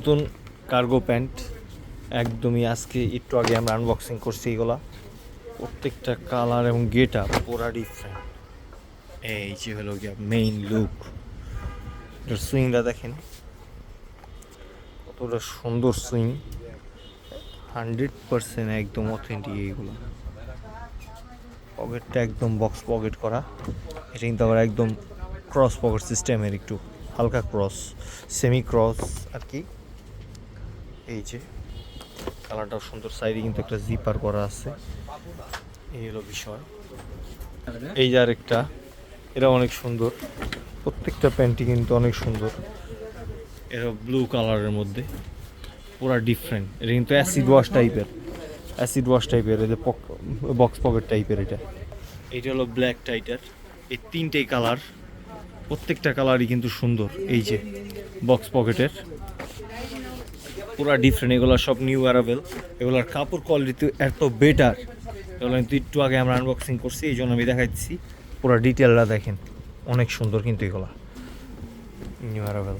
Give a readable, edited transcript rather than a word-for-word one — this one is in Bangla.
নতুন কার্গো প্যান্ট একদমই আজকে একটু আগে আমরা আনবক্সিং করছি। এগুলা প্রত্যেকটা কালার এবং গেট আপ পুরা ডিফারেন্ট। এই যে হলো গিয়া মেইন লুক, এটার সুইংটা দেখেন কতটা সুন্দর সুইং, 100% একদম অথেন্টিক। এইগুলো পকেটটা একদম বক্স পকেট করা, এটা কিন্তু আবার একদম ক্রস পকেট সিস্টেমের, একটু হালকা ক্রস, সেমি ক্রস আর কি। এই যে কালারটাও সুন্দর, সাইডে কিন্তু একটা জিপার করা আছে। এই হলো বিষয়। এই যে আরেকটা, এটা অনেক সুন্দর, প্রত্যেকটা প্যান্টই কিন্তু অনেক সুন্দর। এটা ব্লু কালারের মধ্যে পুরা ডিফারেন্ট। এটা কিন্তু অ্যাসিড ওয়াশ টাইপের, এই যে বক্স পকেট টাইপের। এইটা হলো ব্ল্যাক টাইটার। এই তিনটেই কালার, প্রত্যেকটা কালারই কিন্তু সুন্দর। এই যে বক্স পকেটের পুরা ডিফারেন্ট, এগুলো সব নিউ অ্যারাইভেল। এগুলোর কাপড় কোয়ালিটি এত বেটার। এগুলো কিন্তু একটু আগে আমরা আনবক্সিং করছি, এই জন্য আমি দেখাচ্ছি। পুরো ডিটেলটা দেখেন, অনেক সুন্দর কিন্তু এগুলো নিউ অ্যারাইভেল।